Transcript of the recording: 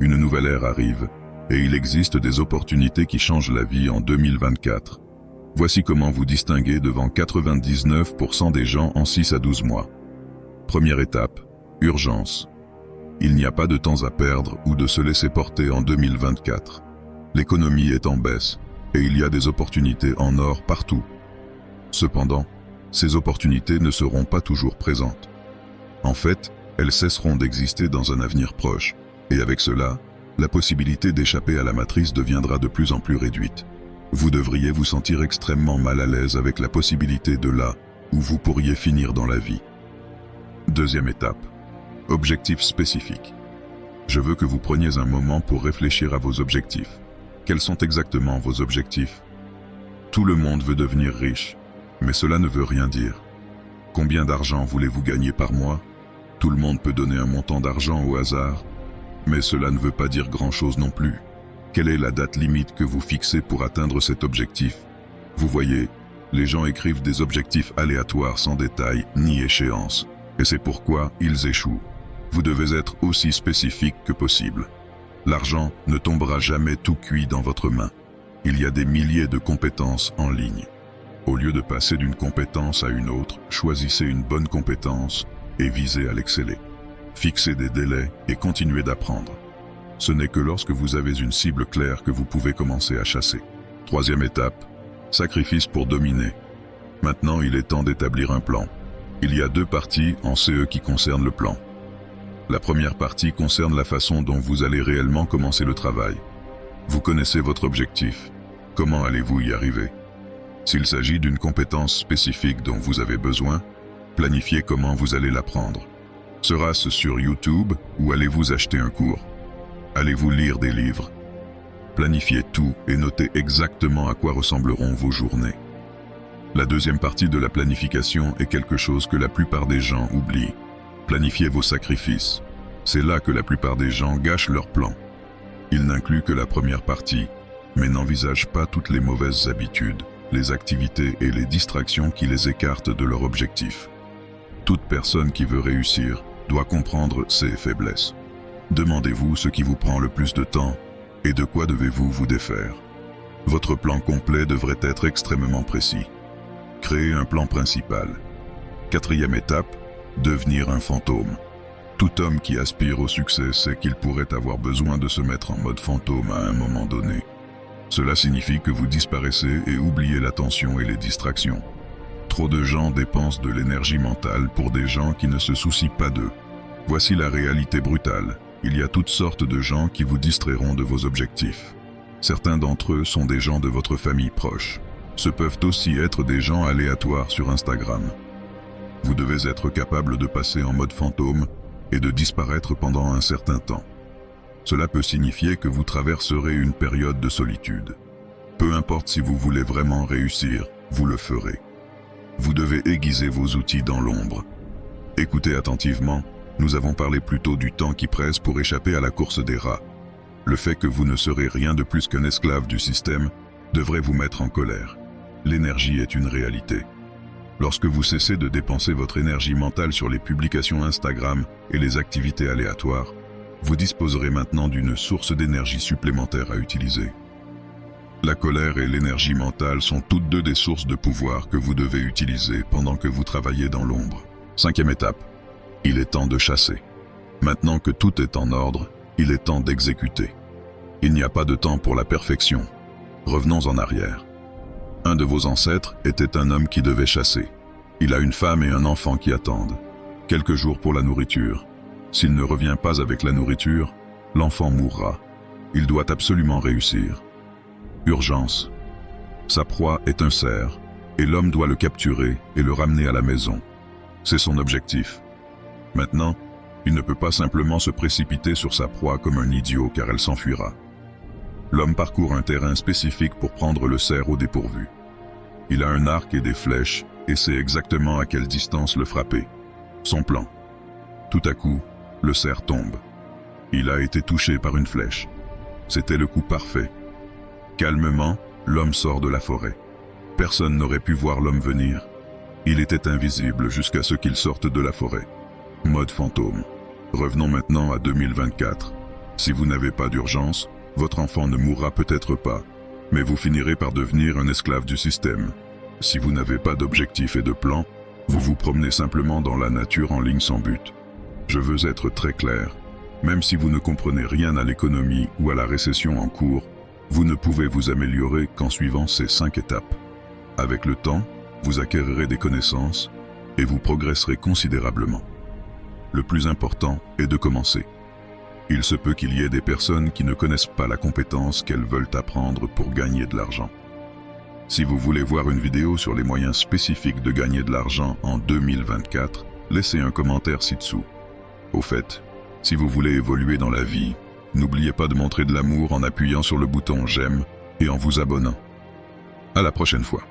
Une nouvelle ère arrive, et il existe des opportunités qui changent la vie en 2024. Voici comment vous distinguer devant 99% des gens en 6 à 12 mois. Première étape, urgence. Il n'y a pas de temps à perdre ou de se laisser porter en 2024. L'économie est en baisse, et il y a des opportunités en or partout. Cependant, ces opportunités ne seront pas toujours présentes. En fait, elles cesseront d'exister dans un avenir proche, et avec cela, la possibilité d'échapper à la matrice deviendra de plus en plus réduite. Vous devriez vous sentir extrêmement mal à l'aise avec la possibilité de là où vous pourriez finir dans la vie. Deuxième étape, objectifs spécifiques. Je veux que vous preniez un moment pour réfléchir à vos objectifs. Quels sont exactement vos objectifs? Tout le monde veut devenir riche, mais cela ne veut rien dire. Combien d'argent voulez-vous gagner par mois? Tout le monde peut donner un montant d'argent au hasard, mais cela ne veut pas dire grand-chose non plus. Quelle est la date limite que vous fixez pour atteindre cet objectif? Vous voyez, les gens écrivent des objectifs aléatoires sans détail ni échéance, et c'est pourquoi ils échouent. Vous devez être aussi spécifique que possible. L'argent ne tombera jamais tout cuit dans votre main. Il y a des milliers de compétences en ligne. Au lieu de passer d'une compétence à une autre, choisissez une bonne compétence et visez à l'exceller. Fixez des délais et continuez d'apprendre. Ce n'est que lorsque vous avez une cible claire que vous pouvez commencer à chasser. Troisième étape, sacrifice pour dominer. Maintenant, il est temps d'établir un plan. Il y a 2 parties en CE qui concernent le plan. La première partie concerne la façon dont vous allez réellement commencer le travail. Vous connaissez votre objectif. Comment allez-vous y arriver? S'il s'agit d'une compétence spécifique dont vous avez besoin, planifiez comment vous allez l'apprendre. Sera-ce sur YouTube ou allez-vous acheter un cours? Allez-vous lire des livres? Planifiez tout et notez exactement à quoi ressembleront vos journées. La deuxième partie de la planification est quelque chose que la plupart des gens oublient. Planifiez vos sacrifices. C'est là que la plupart des gens gâchent leur plan. Ils n'incluent que la première partie, mais n'envisagent pas toutes les mauvaises habitudes, les activités et les distractions qui les écartent de leur objectif. Toute personne qui veut réussir doit comprendre ses faiblesses. Demandez-vous ce qui vous prend le plus de temps et de quoi devez-vous vous défaire. Votre plan complet devrait être extrêmement précis. Créez un plan principal. Quatrième étape, devenir un fantôme. Tout homme qui aspire au succès sait qu'il pourrait avoir besoin de se mettre en mode fantôme à un moment donné. Cela signifie que vous disparaissez et oubliez l'attention et les distractions. Trop de gens dépensent de l'énergie mentale pour des gens qui ne se soucient pas d'eux. Voici la réalité brutale. Il y a toutes sortes de gens qui vous distrairont de vos objectifs. Certains d'entre eux sont des gens de votre famille proche. Ce peuvent aussi être des gens aléatoires sur Instagram. Vous devez être capable de passer en mode fantôme et de disparaître pendant un certain temps. Cela peut signifier que vous traverserez une période de solitude. Peu importe si vous voulez vraiment réussir, vous le ferez. Vous devez aiguiser vos outils dans l'ombre. Écoutez attentivement, nous avons parlé plus tôt du temps qui presse pour échapper à la course des rats. Le fait que vous ne serez rien de plus qu'un esclave du système devrait vous mettre en colère. L'énergie est une réalité. Lorsque vous cessez de dépenser votre énergie mentale sur les publications Instagram et les activités aléatoires, vous disposerez maintenant d'une source d'énergie supplémentaire à utiliser. La colère et l'énergie mentale sont toutes deux des sources de pouvoir que vous devez utiliser pendant que vous travaillez dans l'ombre. Cinquième étape, il est temps de chasser. Maintenant que tout est en ordre, il est temps d'exécuter. Il n'y a pas de temps pour la perfection. Revenons en arrière. Un de vos ancêtres était un homme qui devait chasser. Il a une femme et un enfant qui attendent. Quelques jours pour la nourriture. S'il ne revient pas avec la nourriture, l'enfant mourra. Il doit absolument réussir. Urgence. Sa proie est un cerf, et l'homme doit le capturer et le ramener à la maison. C'est son objectif. Maintenant, il ne peut pas simplement se précipiter sur sa proie comme un idiot car elle s'enfuira. L'homme parcourt un terrain spécifique pour prendre le cerf au dépourvu. Il a un arc et des flèches et sait exactement à quelle distance le frapper. Son plan. Tout à coup, le cerf tombe. Il a été touché par une flèche. C'était le coup parfait. Calmement, l'homme sort de la forêt. Personne n'aurait pu voir l'homme venir. Il était invisible jusqu'à ce qu'il sorte de la forêt. Mode fantôme. Revenons maintenant à 2024. Si vous n'avez pas d'urgence, votre enfant ne mourra peut-être pas, mais vous finirez par devenir un esclave du système. Si vous n'avez pas d'objectif et de plan, vous vous promenez simplement dans la nature en ligne sans but. Je veux être très clair. Même si vous ne comprenez rien à l'économie ou à la récession en cours, vous ne pouvez vous améliorer qu'en suivant ces 5 étapes. Avec le temps, vous acquérirez des connaissances et vous progresserez considérablement. Le plus important est de commencer. Il se peut qu'il y ait des personnes qui ne connaissent pas la compétence qu'elles veulent apprendre pour gagner de l'argent. Si vous voulez voir une vidéo sur les moyens spécifiques de gagner de l'argent en 2024, laissez un commentaire ci-dessous. Au fait, si vous voulez évoluer dans la vie, n'oubliez pas de montrer de l'amour en appuyant sur le bouton j'aime et en vous abonnant. À la prochaine fois.